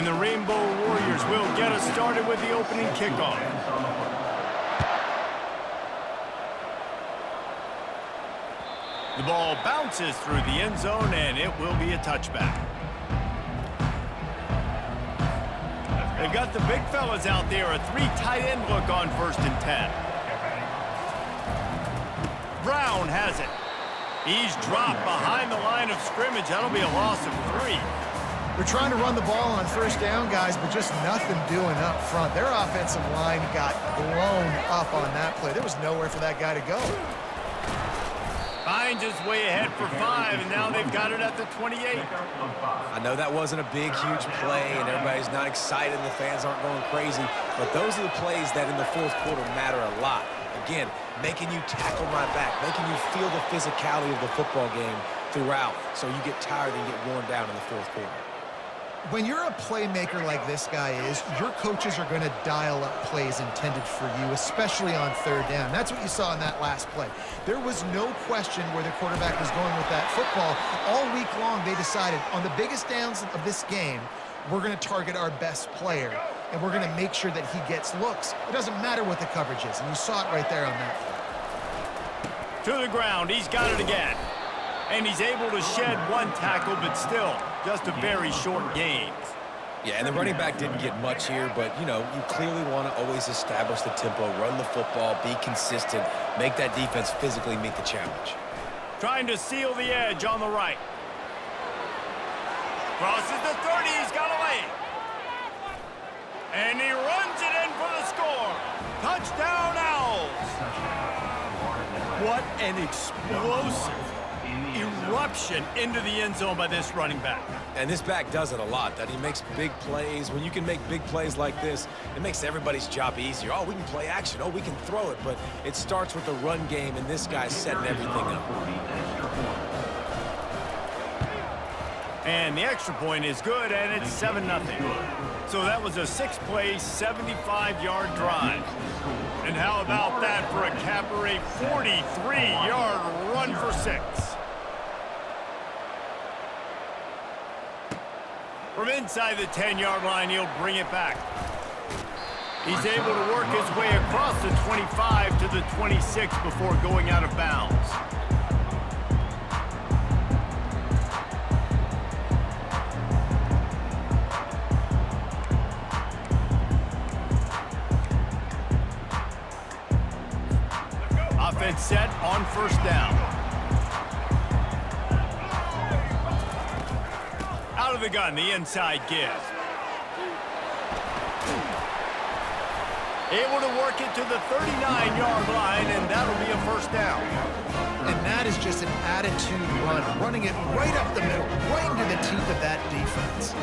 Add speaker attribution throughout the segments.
Speaker 1: And the Rainbow Warriors will get us started with the opening kickoff. The ball bounces through the end zone, and it will be a touchback. They've got the big fellas out there, a 3 tight end look on 1st and 10. Brown has it. He's dropped behind the line of scrimmage. That'll be a loss of 3.
Speaker 2: They're trying to run the ball on 1st down, guys, but just nothing doing up front. Their offensive line got blown up on that play. There was nowhere for that guy to go.
Speaker 1: Finds his way ahead for 5, and now they've got it at the 28.
Speaker 3: I know that wasn't a big, huge play, and everybody's not excited, and the fans aren't going crazy, but those are the plays that in the 4th quarter matter a lot. Again, making you tackle my back, making you feel the physicality of the football game throughout, so you get tired and get worn down in the 4th quarter.
Speaker 2: When you're a playmaker like this guy is, your coaches are going to dial up plays intended for you, especially on 3rd down. That's what you saw in that last play. There was no question where the quarterback was going with that football. All week long, they decided on the biggest downs of this game, we're going to target our best player, and we're going to make sure that he gets looks. It doesn't matter what the coverage is, and you saw it right there on that play.
Speaker 1: To the ground, he's got it again. And he's able to shed 1 tackle, but still, just a very short gain.
Speaker 3: Yeah, and the running back didn't get much here, but, you know, you clearly want to always establish the tempo, run the football, be consistent, make that defense physically meet the challenge.
Speaker 1: Trying to seal the edge on the right. Crosses the 30, he's got a lane. And he runs it in for the score. Touchdown, Owls. What an explosive eruption into the end zone by this running back.
Speaker 3: And this back does it a lot, that he makes big plays. When you can make big plays like this, it makes everybody's job easier. Oh, we can play action. Oh, we can throw it. But it starts with the run game, and this guy's setting everything up.
Speaker 1: And the extra point is good, and it's 7-0. So that was a 6-play, 75-yard drive. And how about that for a capper, a 43-yard run for 6. From inside the 10-yard line, he'll bring it back. He's able to work his way across the 25 to the 26 before going out of bounds. Offense set on 1st down. Out of the gun, the inside give. Able to work it to the 39-yard line, and that'll be a 1st down.
Speaker 2: And that is just an attitude run, running it right up the middle, right into the teeth of that defense.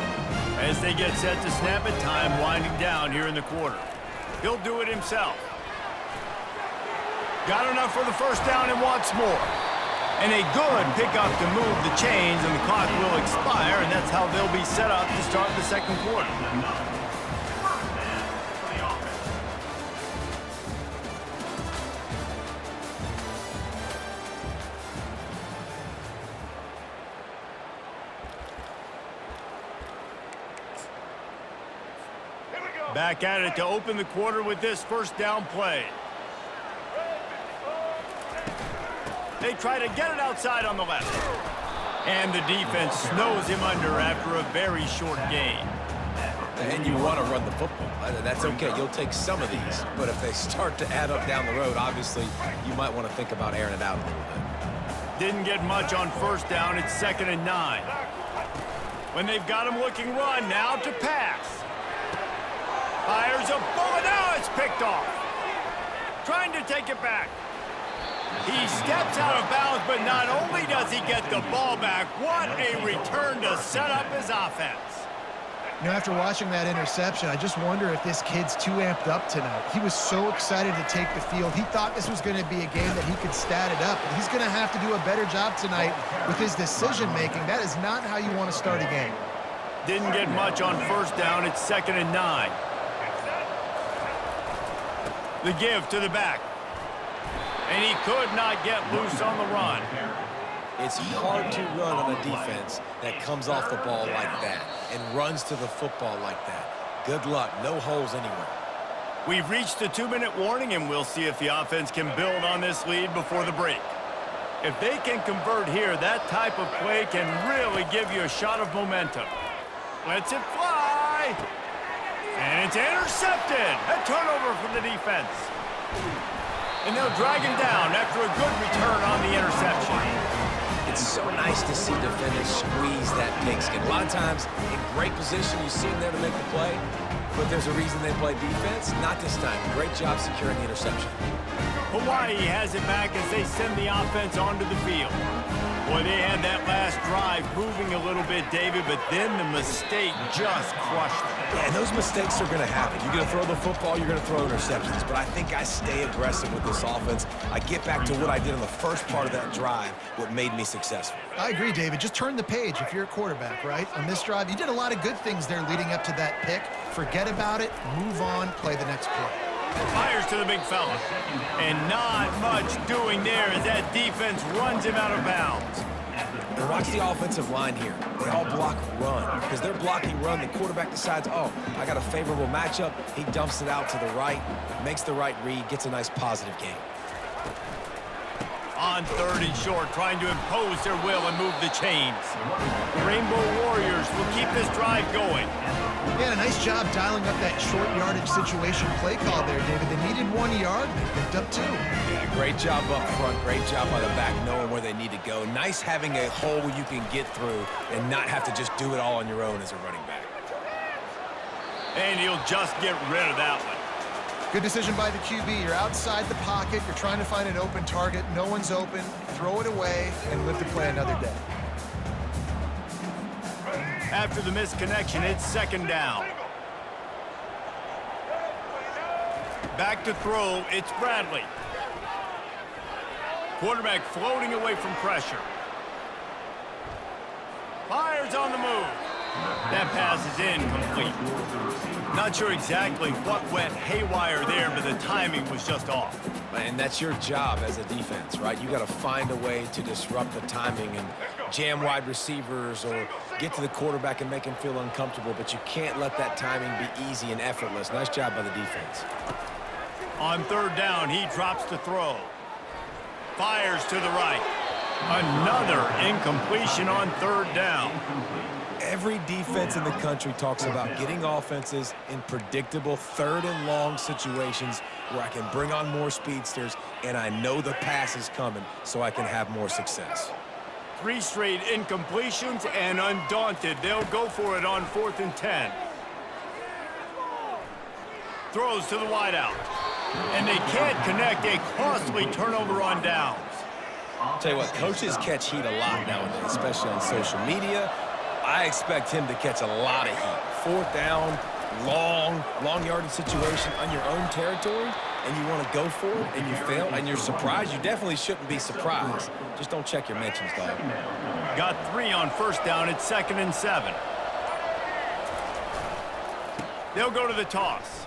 Speaker 1: As they get set to snap it, time winding down here in the quarter. He'll do it himself. Got enough for the 1st down and wants more. And a good pickup to move the chains, and the clock will expire, and that's how they'll be set up to start the 2nd quarter. Back at it to open the quarter with this 1st down play. They try to get it outside on the left. And the defense snows him under after a very short gain.
Speaker 3: And you want to run the football. That's okay. You'll take some of these. But if they start to add up down the road, obviously, you might want to think about airing it out a little bit.
Speaker 1: Didn't get much on 1st down. It's 2nd and 9. When they've got him looking run, now to pass. Fires a bullet. Now it's picked off. Trying to take it back. He steps out of bounds, but not only does he get the ball back, what a return to set up his offense.
Speaker 2: You know, after watching that interception, I just wonder if this kid's too amped up tonight. He was so excited to take the field. He thought this was going to be a game that he could stat it up. But he's going to have to do a better job tonight with his decision-making. That is not how you want to start a game.
Speaker 1: Didn't get much on 1st down. It's 2nd and 9. The give to the back. And he could not get loose on the run.
Speaker 3: It's hard to run on a defense that comes off the ball like that. and runs to the football like that. Good luck. No holes anywhere.
Speaker 1: We've reached the 2-minute warning, and we'll see if the offense can build on this lead before the break. If they can convert here, that type of play can really give you a shot of momentum. Lets it fly. And it's intercepted. A turnover for the defense. And they'll drag him down after a good return on the interception.
Speaker 3: It's so nice to see defenders squeeze that pigskin. A lot of times, in great position, you see them there to make the play, but there's a reason they play defense. Not this time. Great job securing the interception.
Speaker 1: Hawaii has it back as they send the offense onto the field. Boy, they had that last drive moving a little bit, David, but then the mistake just crushed them.
Speaker 3: Yeah, and those mistakes are going to happen. You're going to throw the football, you're going to throw interceptions, but I think I stay aggressive with this offense. I get back to what I did in the first part of that drive, what made me successful.
Speaker 2: I agree, David. Just turn the page if you're a quarterback, right? On this drive, you did a lot of good things there leading up to that pick. Forget about it, move on, play the next play.
Speaker 1: Fires to the big fella. And not much doing there as that defense runs him out of bounds.
Speaker 3: And watch the offensive line here. They all block run. Because they're blocking run, the quarterback decides, oh, I got a favorable matchup. He dumps it out to the right, makes the right read, gets a nice positive gain.
Speaker 1: On 3rd and short, trying to impose their will and move the chains. The Rainbow Warriors will keep this drive going.
Speaker 2: Yeah, a nice job dialing up that short yardage situation play call there, David. They needed 1 yard, they picked up 2.
Speaker 3: Yeah, great job up front, great job by the back, knowing where they need to go. Nice having a hole you can get through and not have to just do it all on your own as a running back.
Speaker 1: And he'll just get rid of that one.
Speaker 2: Good decision by the QB. You're outside the pocket, you're trying to find an open target, no one's open, throw it away, and live to play another day.
Speaker 1: After the missed connection, it's 2nd down. Back to throw, it's Bradley. Quarterback floating away from pressure. Fires on the move. That pass is incomplete. Not sure exactly what went haywire there, but the timing was just off.
Speaker 3: And that's your job as a defense, right? You got to find a way to disrupt the timing and jam wide receivers or get to the quarterback and make him feel uncomfortable, but you can't let that timing be easy and effortless. Nice job by the defense.
Speaker 1: On 3rd down, he drops to throw. Fires to the right. Another incompletion on 3rd down.
Speaker 3: Every defense in the country talks about getting offenses in predictable 3rd and long situations where I can bring on more speedsters and I know the pass is coming so I can have more success.
Speaker 1: 3 straight incompletions, and undaunted, they'll go for it on 4th and 10. Throws to the wideout. And they can't connect, a costly turnover on downs.
Speaker 3: I'll tell you what, coaches catch heat a lot nowadays, especially on social media. I expect him to catch a lot of heat. 4th down, long yardage situation on your own territory, and you want to go for it, and you fail, and you're surprised. You definitely shouldn't be surprised. Just don't check your mentions, dog.
Speaker 1: Got 3 on 1st down. It's 2nd and 7. They'll go to the toss.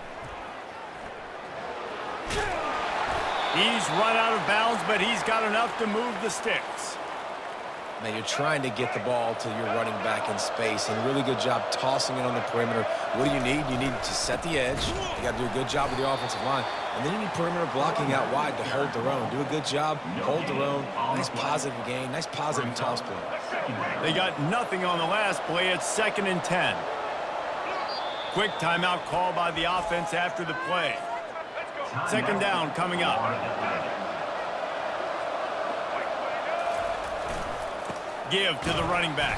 Speaker 1: He's run out of bounds, but he's got enough to move the sticks.
Speaker 3: Man, you're trying to get the ball to your running back in space, and really good job tossing it on the perimeter. What do you need? You need to set the edge. You got to do a good job with your offensive line. And then you need perimeter blocking out wide to hold their own. Do a good job, hold their own. Nice positive gain, nice positive toss play.
Speaker 1: They got nothing on the last play. It's 2nd and 10. Quick timeout call by the offense after the play. 2nd down coming up. Give to the running back.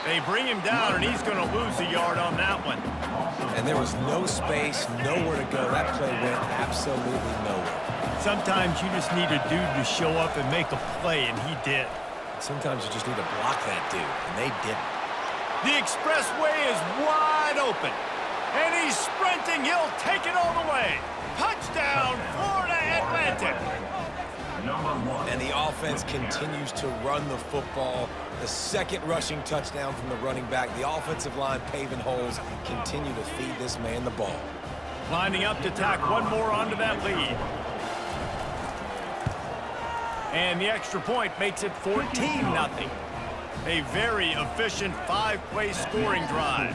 Speaker 1: They bring him down, and he's going to lose a yard on that one.
Speaker 3: And there was no space, nowhere to go. That play went absolutely nowhere.
Speaker 1: Sometimes you just need a dude to show up and make a play, and he did.
Speaker 3: Sometimes you just need to block that dude, and they didn't.
Speaker 1: The expressway is wide open, and he's sprinting. He'll take it all the way. Touchdown, Florida Atlantic.
Speaker 3: And the offense continues to run the football. The 2nd rushing touchdown from the running back. The offensive line paving holes. Continue to feed this man the ball.
Speaker 1: Lining up to tack one more onto that lead. And the extra point makes it 14-0. A very efficient 5-play scoring drive.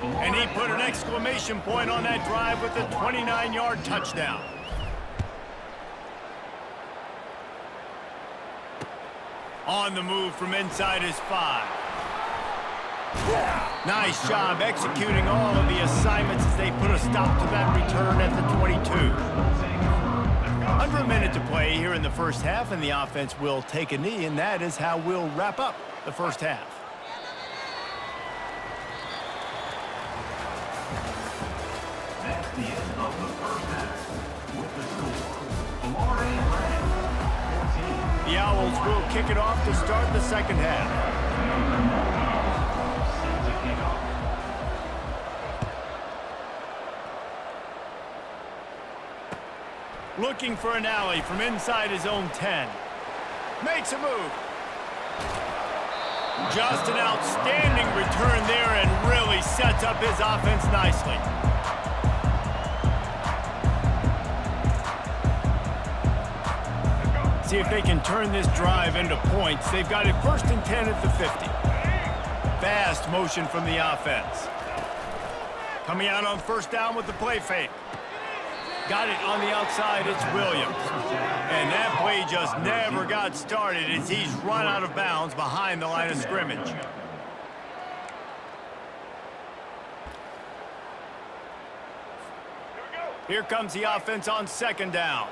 Speaker 1: And he put an exclamation point on that drive with a 29-yard touchdown. On the move from inside his 5. Nice job executing all of the assignments as they put a stop to that return at the 22. Under a minute to play here in the first half, and the offense will take a knee, and that is how we'll wrap up the first half.
Speaker 4: That's the end of the first half. With the score, Florida Atlantic 14.
Speaker 1: The Owls will kick it off to start the second half. Looking for an alley from inside his own 10. Makes a move. Just an outstanding return there and really sets up his offense nicely. See if they can turn this drive into points. They've got it 1st and 10 at the 50. Fast motion from the offense. Coming out on 1st down with the play fake. Got it on the outside, it's Williams. And that play just never got started as he's run out of bounds behind the line of scrimmage. Here comes the offense on 2nd down.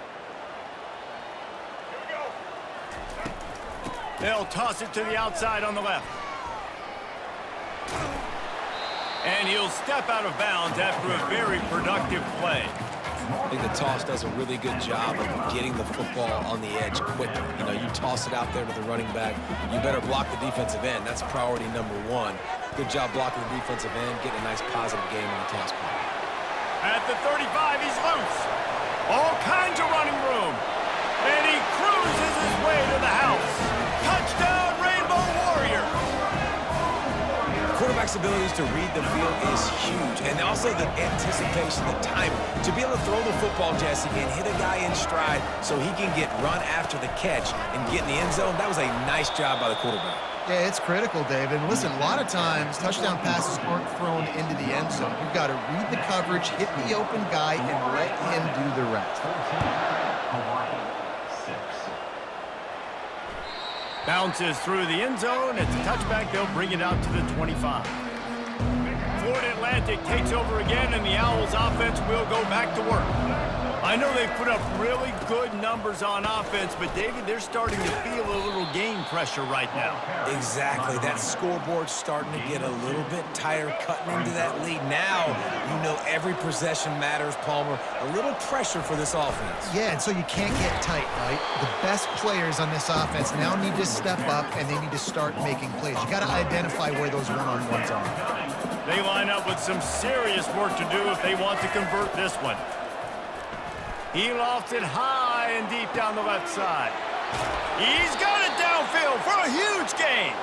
Speaker 1: They'll toss it to the outside on the left. And he'll step out of bounds after a very productive play.
Speaker 3: I think the toss does a really good job of getting the football on the edge quickly. You know, you toss it out there to the running back, you better block the defensive end. That's priority number 1. Good job blocking the defensive end, getting a nice positive game on the toss play.
Speaker 1: At the 35, he's loose. All kinds of running room. And he cruises his way to the house. Touchdown, Rainbow Warriors!
Speaker 3: Quarterback's abilities to read the field is huge, and also the anticipation, the timing. To be able to throw the football, Jesse, and hit a guy in stride so he can get run after the catch and get in the end zone, that was a nice job by the quarterback.
Speaker 2: Yeah, it's critical, David. And listen, a lot of times, touchdown passes aren't thrown into the end zone. You've got to read the coverage, hit the open guy, and let him do the rest.
Speaker 1: Bounces through the end zone. It's a touchback. They'll bring it out to the 25. Florida Atlantic takes over again, and the Owls offense will go back to work. I know they've put up really good numbers on offense, but David, they're starting to feel a little game pressure right now.
Speaker 3: Exactly. That scoreboard's starting to get a little bit tighter, cutting into that lead. Now, you know every possession matters, Palmer. A little pressure for this offense.
Speaker 2: Yeah, and so you can't get tight, right? The best players on this offense now need to step up, and they need to start making plays. You got to identify where those one-on-ones are.
Speaker 1: They line up with some serious work to do if they want to convert this one. He lofts it high and deep down the left side. He's got it downfield for a huge gain.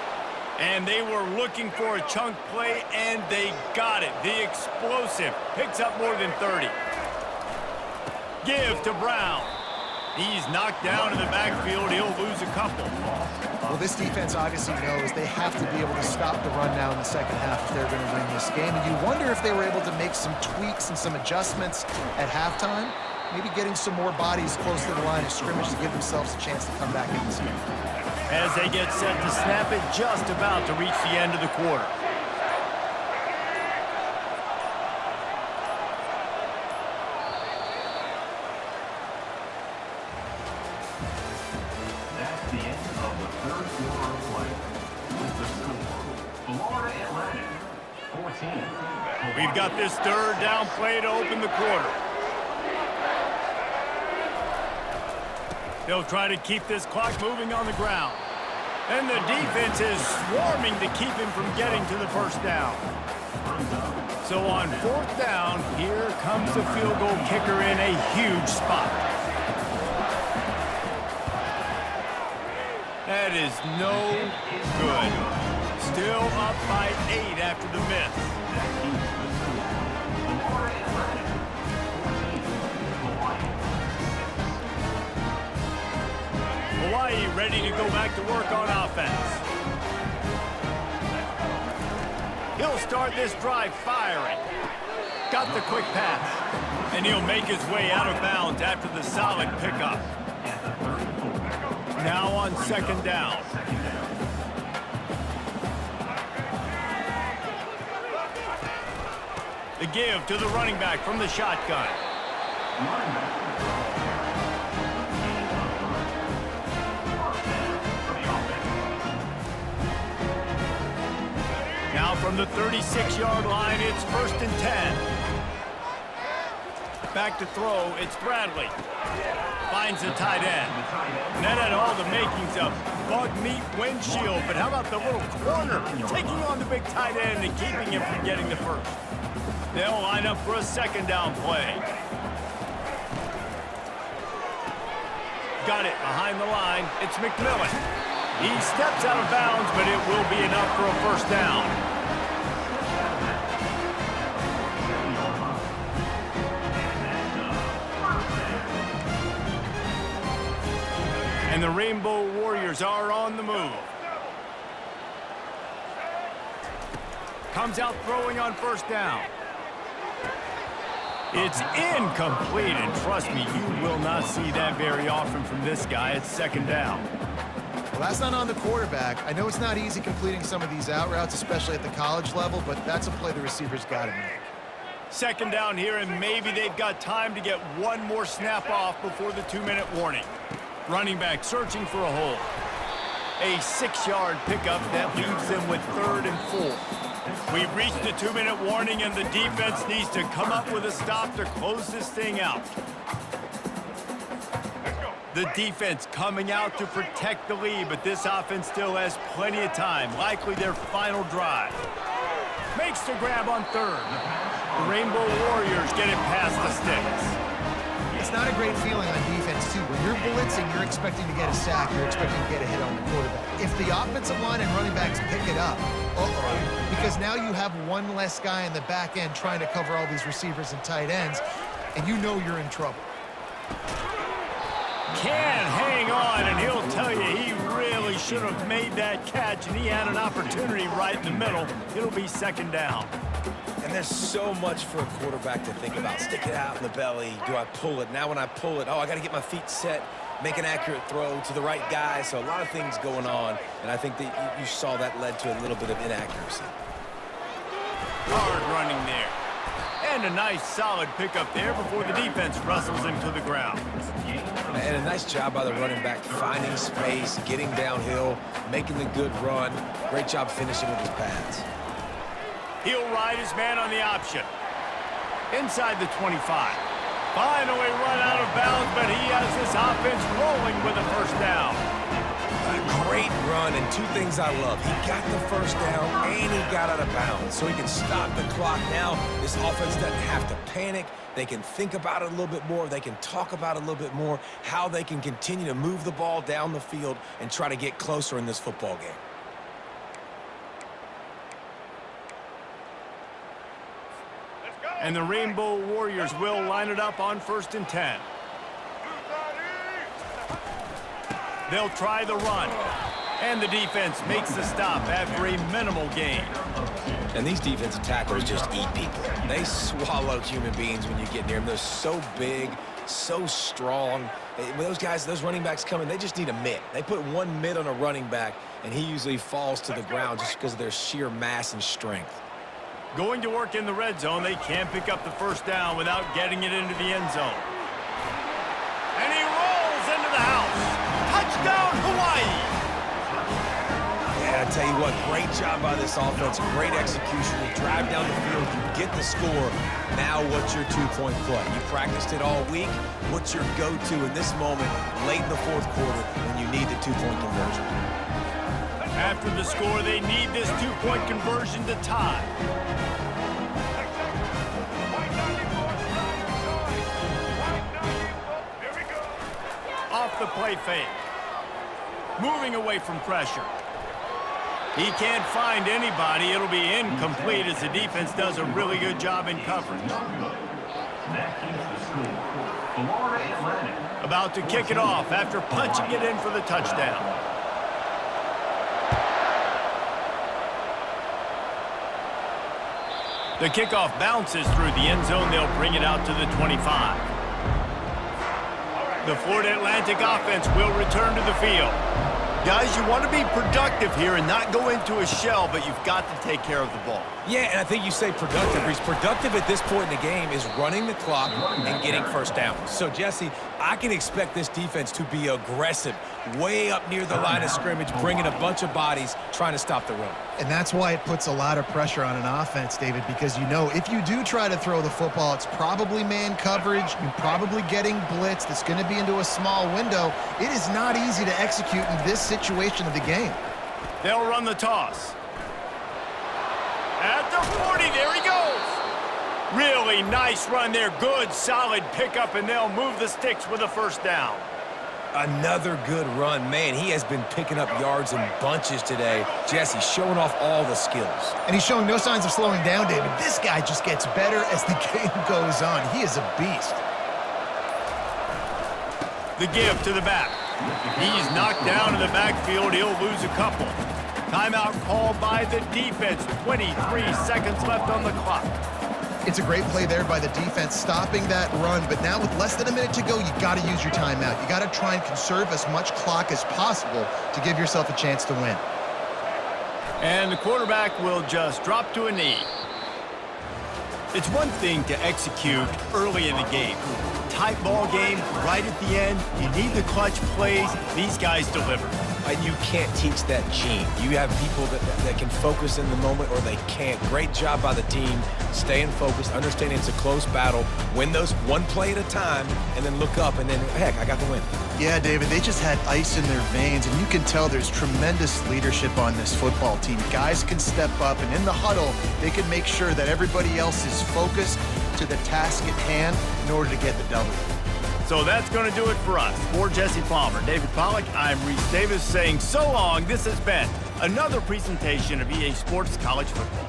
Speaker 1: And they were looking for a chunk play, and they got it. The explosive picks up more than 30. Give to Brown. He's knocked down in the backfield. He'll lose a couple.
Speaker 2: Well, this defense obviously knows they have to be able to stop the run now in the second half if they're going to win this game. And you wonder if they were able to make some tweaks and some adjustments at halftime. Maybe getting some more bodies close to the line of scrimmage to give themselves a chance to come back in this game.
Speaker 1: As they get set to snap it, just about to reach the end of the quarter.
Speaker 4: That's the end of the 3rd quarter of play. With the score, Florida Atlantic 14.
Speaker 1: We've got this 3rd down play to open the quarter. They'll try to keep this clock moving on the ground. And the defense is swarming to keep him from getting to the 1st down. So on 4th down, here comes the field goal kicker in a huge spot. That is no good. Still up by 8 after the miss. Hawaii ready to go back to work on offense. He'll start this drive firing. Got the quick pass. And he'll make his way out of bounds after the solid pickup. Now on second down. The give to the running back from the shotgun. Now from the 36-yard line, it's 1st and 10. Back to throw, it's Bradley. Finds the tight end. That had all the makings of bug meat windshield, but how about the little corner taking on the big tight end and keeping him from getting the first? They'll line up for a second down play. Got it behind the line. It's McMillan. He steps out of bounds, but it will be enough for a first down. And the Rainbow Warriors are on the move. Comes out throwing on first down. It's incomplete, and trust me, you will not see that very often from this guy. It's second down.
Speaker 2: Well, that's not on the quarterback. I know it's not easy completing some of these out routes, especially at the college level, but that's a play the receiver's got to make.
Speaker 1: Second down here, and maybe they've got time to get one more snap off before the 2-minute warning. Running back searching for a hole. A 6-yard pickup that leaves them with 3rd and 4. We've reached the 2-minute warning, and the defense needs to come up with a stop to close this thing out. The defense coming out to protect the lead, but this offense still has plenty of time, likely their final drive. Makes the grab on 3rd. The Rainbow Warriors get it past the sticks.
Speaker 2: It's not a great feeling on defense, too. When you're blitzing, you're expecting to get a sack. You're expecting to get a hit on the quarterback. If the offensive line and running backs pick it up, because now you have one less guy in the back end trying to cover all these receivers and tight ends, and you know you're in trouble.
Speaker 1: Can hang on, and he'll tell you he really should have made that catch, and he had an opportunity right in the middle. It'll be second down.
Speaker 3: And there's so much for a quarterback to think about. Stick it out in the belly. Do I pull it? Now when I pull it, I got to get my feet set, make an accurate throw to the right guy. So a lot of things going on, and I think that you saw that led to a little bit of inaccuracy.
Speaker 1: Hard running there. And a nice solid pickup there before the defense wrestles him to the ground.
Speaker 3: And a nice job by the running back, finding space, getting downhill, making the good run. Great job finishing with his pads.
Speaker 1: He'll ride his man on the option. Inside the 25. Finally run out of bounds, but he has this offense rolling with a first down.
Speaker 3: A great run, and two things I love. He got the first down, and he got out of bounds. So he can stop the clock now. This offense doesn't have to panic. They can think about it a little bit more. They can talk about it a little bit more, how they can continue to move the ball down the field and try to get closer in this football game.
Speaker 1: And the Rainbow Warriors will line it up on 1st and 10. They'll try the run. And the defense makes the stop after a minimal gain.
Speaker 3: And these defensive tacklers just eat people. They swallow human beings when you get near them. They're so big, so strong. When those guys, those running backs come in, they just need a mitt. They put one mitt on a running back, and he usually falls to the ground just because of their sheer mass and strength.
Speaker 1: Going to work in the red zone, they can't pick up the first down without getting it into the end zone. And he rolls into the house. Touchdown, Hawaii!
Speaker 3: Yeah, I tell you what, great job by this offense. Great execution. You drive down the field, you get the score. Now what's your two-point play? You practiced it all week. What's your go-to in this moment, late in the fourth quarter, when you need the two-point conversion?
Speaker 1: After the score, they need this two-point conversion to tie. Off the play fake. Moving away from pressure. He can't find anybody. It'll be incomplete as the defense does a really good job in coverage. About to kick it off after punching it in for the touchdown. The kickoff bounces through the end zone. They'll bring it out to the 25. The Florida Atlantic offense will return to the field. Guys, you want to be productive here and not go into a shell, but you've got to take care of the ball.
Speaker 3: Yeah, and I think you say productive. He's productive at this point in the game is running the clock and getting first down. So, Jesse, I can expect this defense to be aggressive, way up near the line of scrimmage, bringing a bunch of bodies, trying to stop the run.
Speaker 2: And that's why it puts a lot of pressure on an offense, David, because you know if you do try to throw the football, it's probably man coverage. You're probably getting blitzed. It's going to be into a small window. It is not easy to execute in this situation of the game.
Speaker 1: They'll run the toss. At the 40, there he goes. Really nice run there. Good, solid pickup, and they'll move the sticks with a first down.
Speaker 3: Another good run. Man, he has been picking up yards in bunches today. Jesse showing off all the skills.
Speaker 2: And he's showing no signs of slowing down, David. This guy just gets better as the game goes on. He is a beast.
Speaker 1: The give to the back. He's knocked down in the backfield. He'll lose a couple. Timeout called by the defense. 23 seconds left on the clock.
Speaker 2: It's a great play there by the defense, stopping that run. But now with less than a minute to go, you got to use your timeout. You got to try and conserve as much clock as possible to give yourself a chance to win.
Speaker 1: And the quarterback will just drop to a knee. It's one thing to execute early in the game. Tight ball game, right at the end. You need the clutch plays. These guys deliver.
Speaker 3: And you can't teach that gene. You have people that can focus in the moment or they can't. Great job by the team, staying focused, understanding it's a close battle, win those one play at a time, and then look up, and then, heck, I got the win.
Speaker 2: Yeah, David, they just had ice in their veins, and you can tell there's tremendous leadership on this football team. Guys can step up, and in the huddle, they can make sure that everybody else is focused to the task at hand in order to get the W.
Speaker 1: So that's going to do it for us. For Jesse Palmer, David Pollack, I'm Reese Davis saying so long. This has been another presentation of EA Sports College Football.